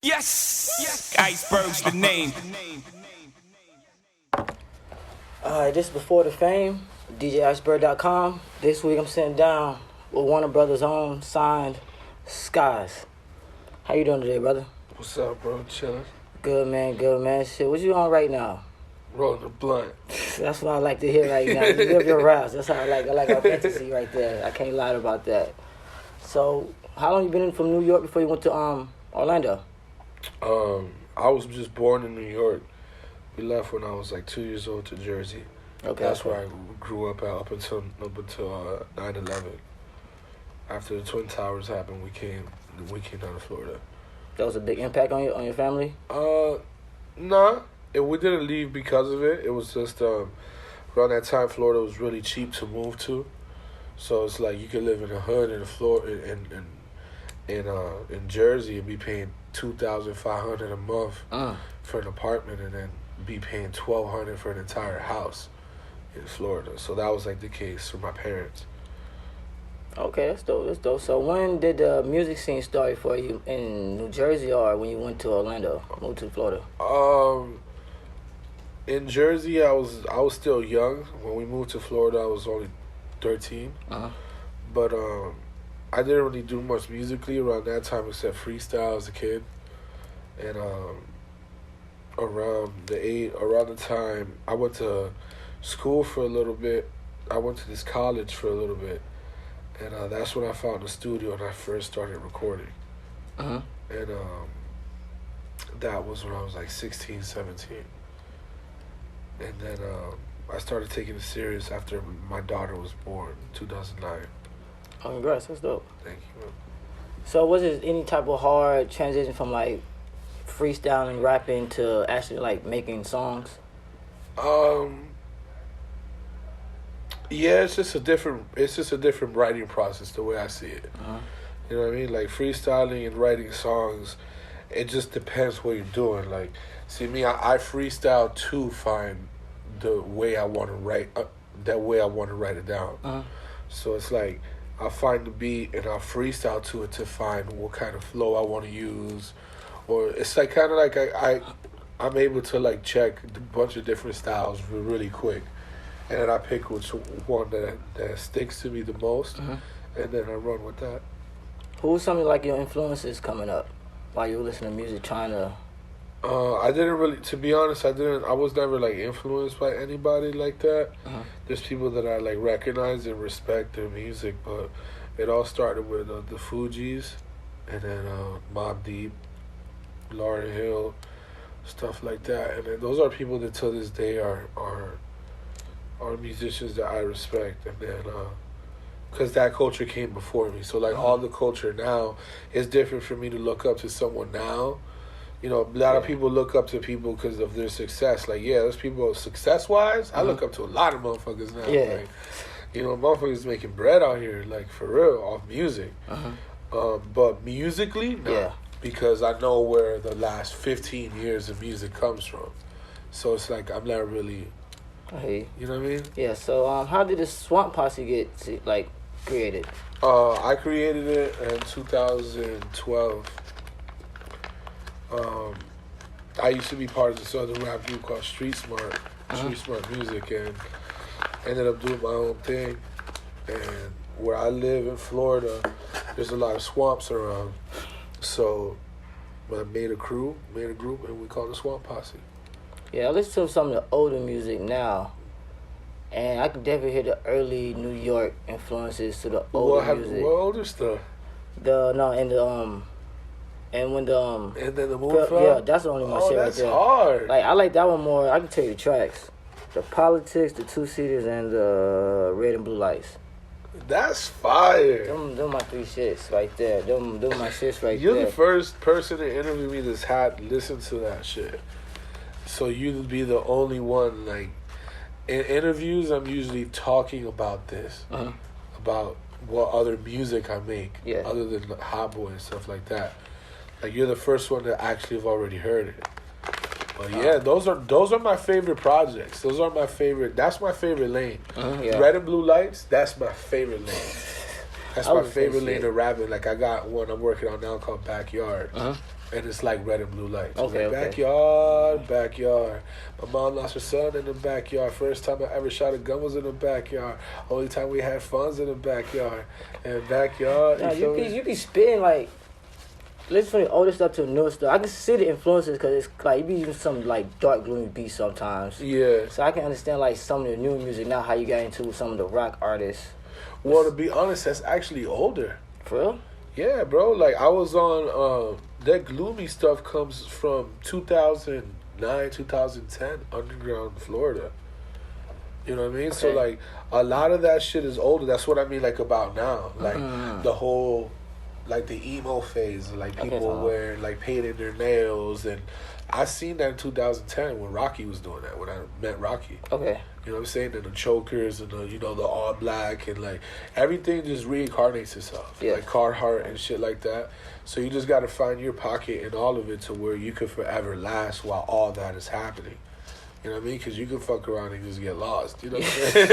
Yes! Iceberg's the name. Alright, this is Before the Fame, DJIceberg.com. This week I'm sitting down with Warner Brothers' own signed Skyxxx. How you doing today, brother? What's up, bro? Chilling. Good, man. Shit, what you on right now? Rolling a blunt. That's what I like to hear right now. You live your routes. That's how I like authenticity right there. I can't lie about that. So, how long you been in from New York before you went to Orlando? I was just born in New York. We left when I was like 2 years old to Jersey. Okay. That's where I grew up at up until 9/11. After the Twin Towers happened, we came down to Florida. That was a big impact on your family? Nah. We didn't leave because of it. It was just around that time Florida was really cheap to move to. So it's like you could live in a hood in Florida in Jersey and be paying $2,500 a month for an apartment, and then be paying $1,200 for an entire house in Florida. So that was like the case for my parents. Okay, that's dope. So when did the music scene start for you in New Jersey, or when you went to Orlando, moved to Florida? In Jersey, I was still young. When we moved to Florida, I was only 13. But I didn't really do much musically around that time except freestyle as a kid. And around the time I went to school for a little bit, I went to this college for a little bit, and that's when I found the studio and I first started recording. And that was when I was like 16, 17. And then I started taking it serious after my daughter was born, 2009. Oh, congrats, that's dope. Thank you, man. So was it any type of hard transition from like freestyling, rapping to actually like making songs? Yeah, it's just a different writing process the way I see it. You know what I mean? Like freestyling and writing songs, it just depends what you're doing. Like, see me, I freestyle to find the way I want to write, that way I want to write it down. So it's like I'll find the beat and I'll freestyle to it to find what kind of flow I want to use, or it's like kind of like I'm able to like check a bunch of different styles really quick, and then I pick which one that sticks to me the most, and then I run with that. Who's some of like your influences coming up while you were listening to music, trying to? I didn't really, to be honest, I was never like influenced by anybody like that. There's people that I like recognize and respect their music, but it all started with the Fugees, and then Mobb Deep, Lauryn Hill, stuff like that. And then those are people that till this day are musicians that I respect. And then because that culture came before me, so like all the culture now is different for me to look up to someone now. You know, a lot of people look up to people because of their success. Like, yeah, there's people success-wise. I look up to a lot of motherfuckers now. Yeah. Like, you know, motherfuckers making bread out here, like, for real, off music. But musically, no. Yeah. Because I know where the last 15 years of music comes from. So it's like, I'm not really, Hey. you know what I mean? Yeah. So how did the Swamp Posse get like created? I created it in 2012. I used to be part of this other rap group called Street Smart Music, and ended up doing my own thing. And where I live in Florida, there's a lot of swamps around. So I made a group, and we called it Swamp Posse. Yeah, I listen to some of the older music now, and I can definitely hear the early New York influences to the older music. What older stuff? And when the And then the Move From? yeah, that's the only one shit right that's there. hard. Like I like that one more. I can tell you the tracks, the Politics, the Two Seaters, and the Red and Blue Lights. That's fire. Them my three shits right there. Them my shits right You're there. the first person to interview me that's had listened to that shit. So you'd be the only one. Like in interviews, I'm usually talking about this, about what other music I make, other than Hotboy and stuff like that. Like you're the first one to actually have already heard it. But yeah, those are my favorite projects. Those are my favorite. That's my favorite lane. Red and Blue Lights. That's my favorite lane. That's my favorite lane of rapping. Like I got one I'm working on now called Backyard. And it's like red and blue lights. Okay, Like, okay. backyard, backyard. My mom lost her son in the backyard. First time I ever shot a gun was in the backyard. Only time we had fun's in the backyard. And backyard. Nah, feel me? you be spitting like, listen from the older stuff to the newer stuff. I can see the influences because it's like you be using some like dark gloomy beats sometimes. Yeah. So I can understand like some of the new music now, how you got into some of the rock artists. Well, to be honest, that's actually older. For real? Yeah, bro. Like, I was on, that gloomy stuff comes from 2009, 2010, underground Florida. You know what I mean? Okay. So, like, a lot of that shit is older. That's what I mean, like, about now. Like, the whole, like, the emo phase. Like, people wearing, like, painting their nails. And I seen that in 2010 when Rocky was doing that, when I met Rocky. Okay. You know what I'm saying? And the chokers and the, you know, the all black and like everything just reincarnates itself. Yeah. Like Carhartt and shit like that. So you just got to find your pocket in all of it to where you could forever last while all that is happening. You know what I mean? Because you can fuck around and just get lost. You know what I'm saying?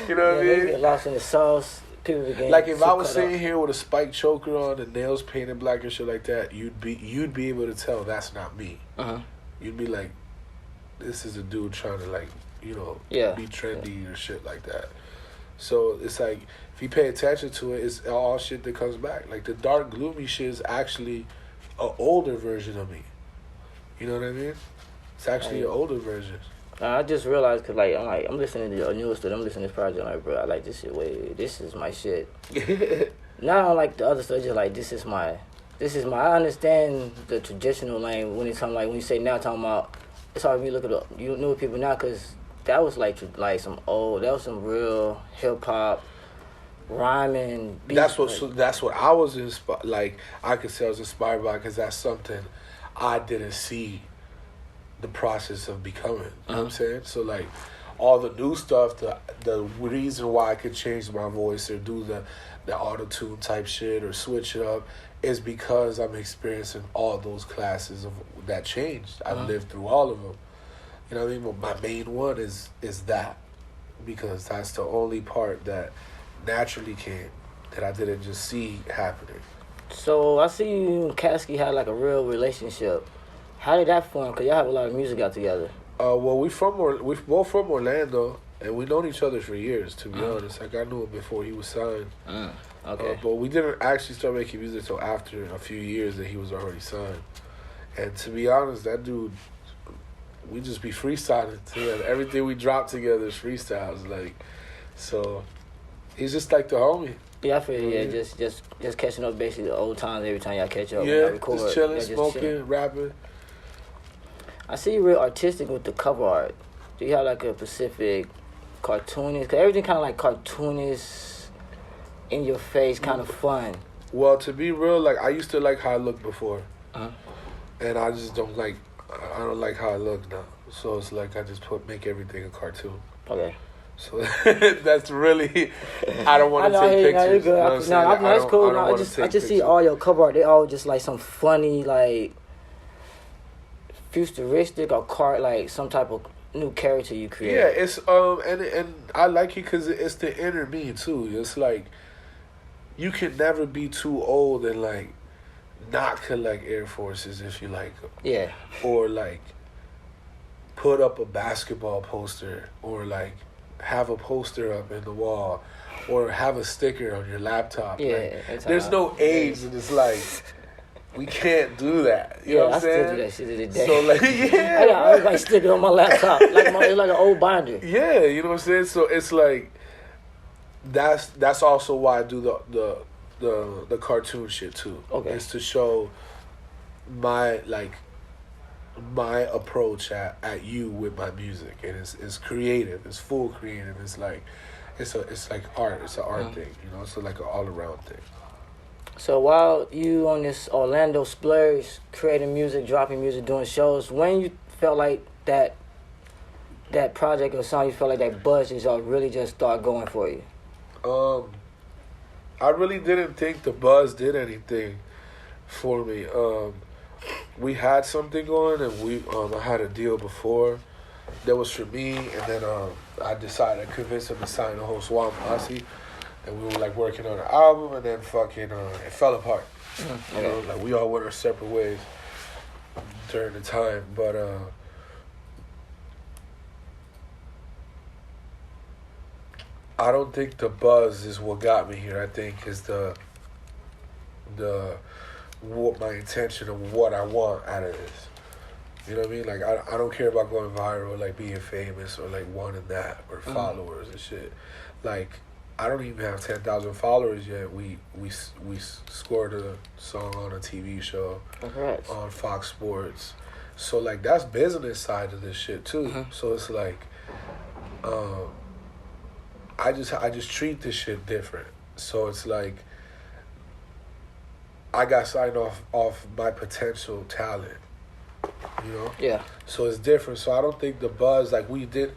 You know what I mean? Get lost in the sauce. People be getting Like if I was cut sitting up. here with a spiked choker on and nails painted black and shit like that, you'd be able to tell that's not me. You'd be like, this is a dude trying to like, you know, be trendy or shit like that. So it's like, if you pay attention to it, it's all shit that comes back. Like the dark, gloomy shit is actually an older version of me. You know what I mean? It's actually an older version. I just realized, cause like I'm listening to your newest stuff. I'm listening to this project. I'm like, bro, I like this shit. Wait, this is my shit. Now I don't like the other stuff. Just like this is my. I understand the traditional lane when it's talking like when you say now talking about. It's hard for me to look at you newer people now, cause that was like some old. That was some real hip hop, rhyming. Beats. That's what I was inspired. Like I could say I was inspired by, because that's something I didn't see the process of becoming. You know what I'm saying? So like all the new stuff, the reason why I could change my voice or do the auto-tune type shit or switch it up is because I'm experiencing all those classes of that changed. I've lived through all of them. You know what I mean? But my main one is that, because that's the only part that naturally came that I didn't just see happening. So I see you and Kasky had like a real relationship. How did that form? Cause y'all have a lot of music out together. Well, we're both from Orlando, and we known each other for years. To be honest, like I knew him before he was signed. Okay. But we didn't actually start making music until after a few years that he was already signed. And to be honest, that dude, we just be freestyling together. Everything we drop together is freestyles. Like, so he's just like the homie. Yeah, I feel just catching up basically the old times every time y'all catch up. Yeah, record. just chilling, Just smoking, chilling. rapping. I see you real artistic with the cover art. Do you have like a specific cartoonist? Cause everything kind of like cartoonist, in your face, kind of fun. Well, to be real, like I used to like how I looked before, and I just don't like. I don't like how I look now. So it's like I just make everything a cartoon. Okay. So that's really. I don't want to take pictures. You're good. You know what I'm saying? That's cool. I I just see all your cover art. They all just like some funny like futuristic or like some type of new character you create. Yeah, it's and I like it because it's the inner me too. It's like you can never be too old and like not collect Air Forces if you like them. Yeah. Or like put up a basketball poster, or like have a poster up in the wall, or have a sticker on your laptop. Yeah. Like, there's no age, and it's like we can't do that. You know what I'm saying? I still do that shit to the day. So like, yeah, I got everybody stick it on my laptop. It's like an old binder. yeah, you know what I'm saying? So it's like that's also why I do the cartoon shit too. Okay. It's to show my approach at you with my music, and it's creative. It's full creative. It's like art. It's an art thing. You know, it's like an all around thing. So while you on this Orlando splurge, creating music, dropping music, doing shows, when you felt like that project or song, you felt like that buzz is all really just start going for you? I really didn't think the buzz did anything for me. We had something going, and I had a deal before that was for me, and then I decided to convince him to sign the whole Swamp Posse. and we were like working on an album, and then fucking it fell apart. Mm-hmm. You know, like we all went our separate ways during the time, but I don't think the buzz is what got me here. I think is the what my intention of what I want out of this. You know what I mean? Like I don't care about going viral, like being famous or like wanting that or followers and shit. Like I don't even have 10,000 followers yet. We scored a song on a TV show on Fox Sports. So like that's business side of this shit too. Mm-hmm. So it's like I just treat this shit different. So it's like I got signed off my potential talent. You know? Yeah. So it's different. So I don't think the buzz, like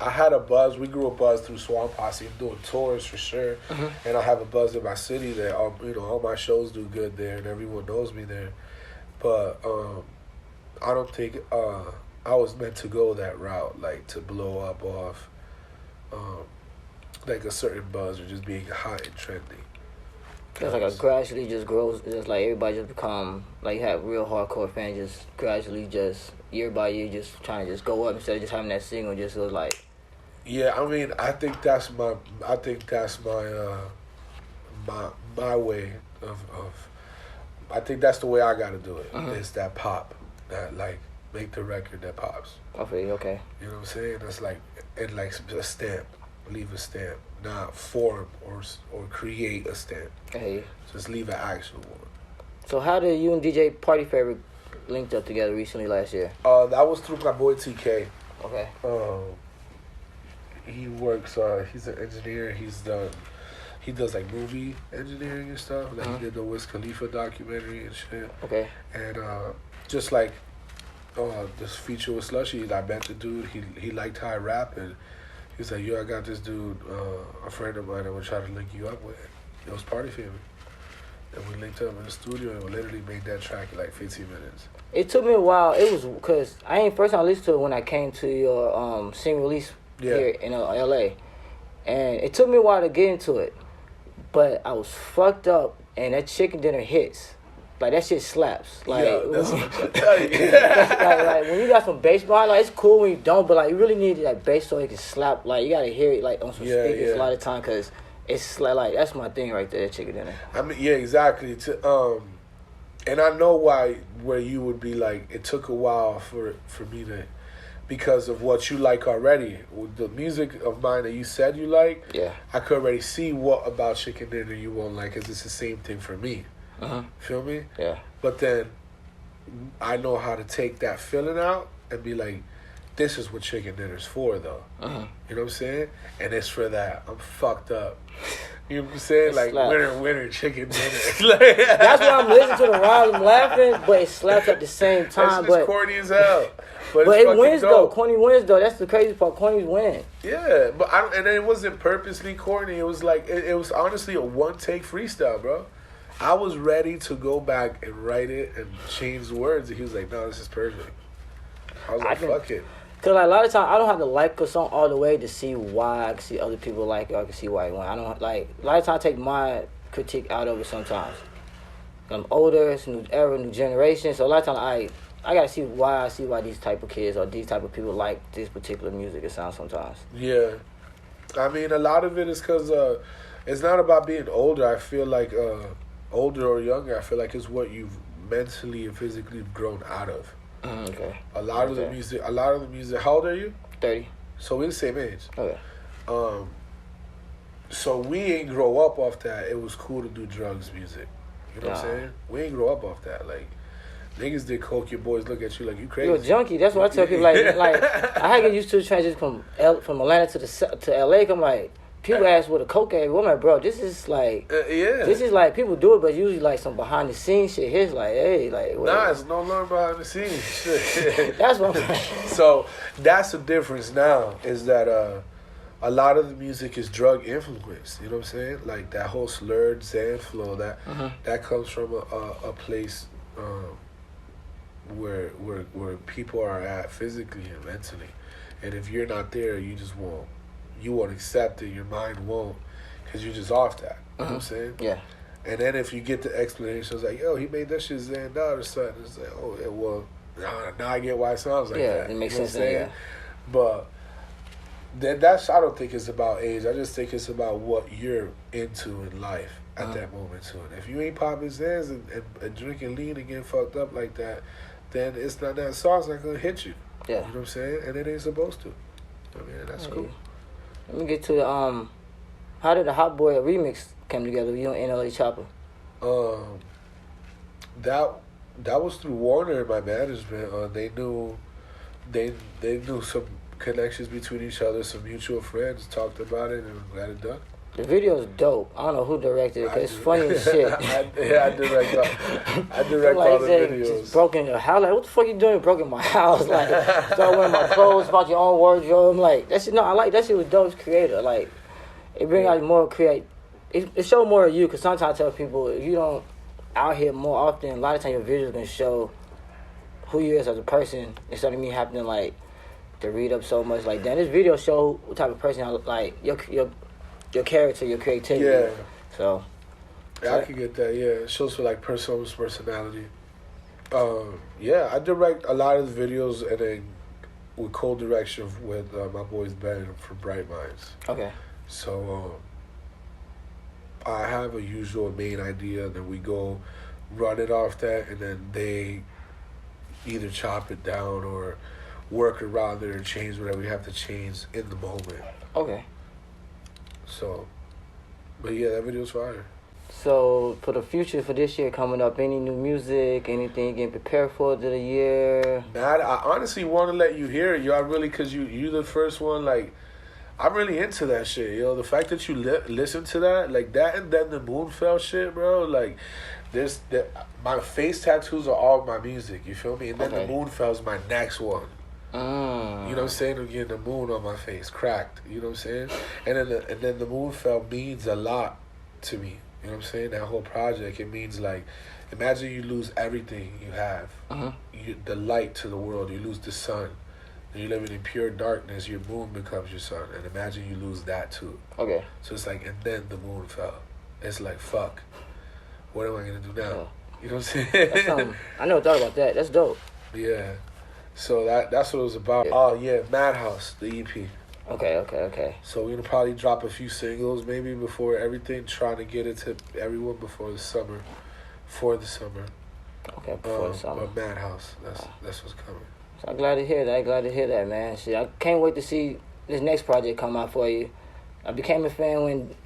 I had a buzz. We grew a buzz through Swamp Posse, doing tours for sure. Mm-hmm. And I have a buzz in my city that, all my shows do good there and everyone knows me there. But I don't think I was meant to go that route, like to blow up off like a certain buzz or just being hot and trendy. It's like a gradually just grows. It's like everybody just become like you have real hardcore fans just gradually just year by year just trying to just go up instead of just having that single just was like. Yeah, I mean, I think that's my my way of I think that's the way I gotta do it. Mm-hmm. It's that pop, that like make the record that pops. Okay. You know what I'm saying? That's like and like a stamp. Leave a stamp, not form or create a stamp. Hey. Just leave an actual one. So how did you and DJ Party Favor linked up together recently last year? That was through my boy TK. Okay. He works. He's an engineer. He does like movie engineering and stuff. Like he did the Wiz Khalifa documentary and shit. Okay. And just like this feature with Slushy, I met the dude. He liked how I rap and. He's like, yo, I got this dude, a friend of mine, I'm going to try to link you up with. It was Party Favor. And we linked up in the studio and we literally made that track in like 15 minutes. It took me a while. It was, because first time I listened to it when I came to your single release here in L.A. And it took me a while to get into it. But I was fucked up and that chicken dinner hits. Like, that shit slaps. Like, yeah, that's what I'm trying to tell you. like, when you got some bass behind, like, it's cool when you don't, but, like, you really need that bass so it can slap. Like, you got to hear it, like, on some speakers a lot of time, because it's, like, that's my thing right there, chicken dinner. I mean, yeah, exactly. And I know where you would be, like, it took a while for me to, because of what you like already. With the music of mine that you said you like, I could already see what about chicken dinner you won't like, because it's the same thing for me. Feel me? Yeah. But then I know how to take that feeling out and be like, this is what chicken dinner's for, though. You know what I'm saying? And it's for that. I'm fucked up. You know what I'm saying? It like, slaps. winner, chicken dinner. That's why I'm listening to the rhymes, I'm laughing, but it slaps at the same time. That's just corny as hell. But it wins, dope. though. Corny wins, though. That's the crazy part. Corny's win. Yeah, but and it wasn't purposely corny. It was like, it was honestly a one-take freestyle, bro. I was ready to go back and write it and change the words. And he was like, no, this is perfect. I was like, fuck it. Because like, a lot of times, I don't have to like a song all the way to see why I can see other people like it or I can see why it won. I don't, like, a lot of times I take my critique out of it sometimes. I'm older, it's a new era, new generation. So a lot of times I got to see why these type of kids or these type of people like this particular music. It sounds sometimes. Yeah. I mean, a lot of it is because it's not about being older. I feel like... older or younger, I feel like it's what you've mentally and physically grown out of. Okay. A lot of the music. How old are you? 30. So we're the same age. Okay. So we ain't grow up off that. It was cool to do drugs music. You know what I'm saying? We ain't grow up off that. Like, niggas did coke. Your boys look at you like you crazy. You're a junkie. That's what I tell people. Like I had to get used to the transition from Atlanta to LA. I'm like. People ask what a coke is. I'm like, bro, this is like, this is like, people do it, but usually like some behind the scenes shit. Here's like, hey, like, what? Nah, it's no longer behind the scenes. Shit. That's what I'm saying. So that's the difference now, is that a lot of the music is drug influenced. You know what I'm saying? Like that whole slurred Zan flow, that comes from a place where people are at physically and mentally. And if you're not there, you just won't. You won't accept it. Your mind won't, because you're just off that. You know what I'm saying? Yeah. And then if you get the explanation, it's like, yo, he made that shit stand out or something. It's like, oh, yeah, well, now I get why it sounds like that. Yeah, it makes you know sense. Yeah. But then that's, I don't think it's about age. I just think it's about what you're into in life at that moment too. And if you ain't popping Zans and drinking lean and getting fucked up like that, then it's not, that song's not gonna hit you. Yeah. You know what I'm saying? And it ain't supposed to. I mean, that's cool. Let me get to the how did the Hotboy remix come together? You and NLE Choppa. That was through Warner and my management. They knew some connections between each other, some mutual friends talked about it and got it done. The video's dope. I don't know who directed it, because it's funny as shit. I direct like, all the videos. Just broke in your house. Like, what the fuck you doing? Broke in my house. Like, start wearing my clothes, about your own wardrobe. I'm like, that shit, no, I like that shit with dope. It's creative. Like, it bring out more create. It show more of you, because sometimes I tell people, if you don't out here more often, a lot of times your videos gonna show who you is as a person, instead of me happening like to read up so much. Like, then this video show what type of person I look like, your character, your creativity. Yeah. So. Yeah, I can get that. Yeah, it shows for like person's personality. Yeah, I direct a lot of the videos, and then with co-direction with my boys Ben from Bright Minds. Okay. So I have a usual main idea, then we go run it off that, and then they either chop it down or work around it or change whatever we have to change in the moment. Okay. So, but yeah, that video's fire. So, for the future, for this year coming up, any new music, anything getting prepared for the year? Nah, I honestly want to let you hear it, yo. I really, because you the first one, like, I'm really into that shit, yo. The fact that you listen to that, like that, and then the Moonfell shit, bro, like, my face tattoos are all my music, you feel me? And then the Moonfell's my next one. You know what I'm saying? I'm getting the moon on my face, cracked. You know what I'm saying? And then the Moonfell means a lot to me. You know what I'm saying? That whole project, it means like, imagine you lose everything you have. The light to the world, you lose the sun. And you're living in pure darkness, your moon becomes your sun. And imagine you lose that too. Okay. So it's like, and then the moon fell. It's like, fuck. What am I going to do now? Yeah. You know what I'm saying? I never thought about that. That's dope. Yeah. So that's what it was about. Oh, yeah, MadHouse, the EP. Okay. So we're going to probably drop a few singles maybe before everything, trying to get it to everyone before the summer. For the summer. Okay, before the summer. But MadHouse, that's what's coming. So I'm glad to hear that. Man. Shit, I can't wait to see this next project come out for you. I became a fan when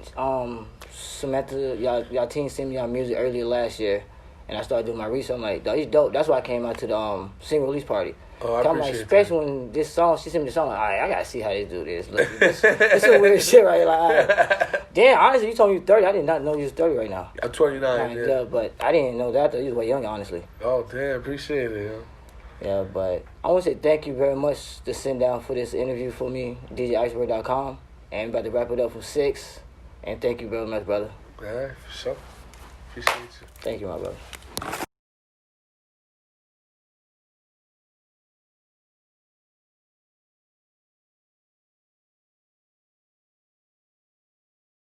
Samantha, y'all team sent me y'all music earlier last year, and I started doing my research. I'm like, he's dope. That's why I came out to the single release party. Oh, I appreciate that. Especially when this song, she sent me the song, like, all right, I gotta see how they do this. Look, this is weird shit, right? Like, all right. Damn, honestly, you told me you 30. I did not know you was 30 right now. I'm 29, yeah. But I didn't know that. I thought you was way younger, honestly. Oh, damn, appreciate it, yo. Yeah, but I want to say thank you very much to send down for this interview for me, DJIceberg.com. And I'm about to wrap it up for 6. And thank you very much, brother. All right, for sure. Appreciate you. Thank you, my brother.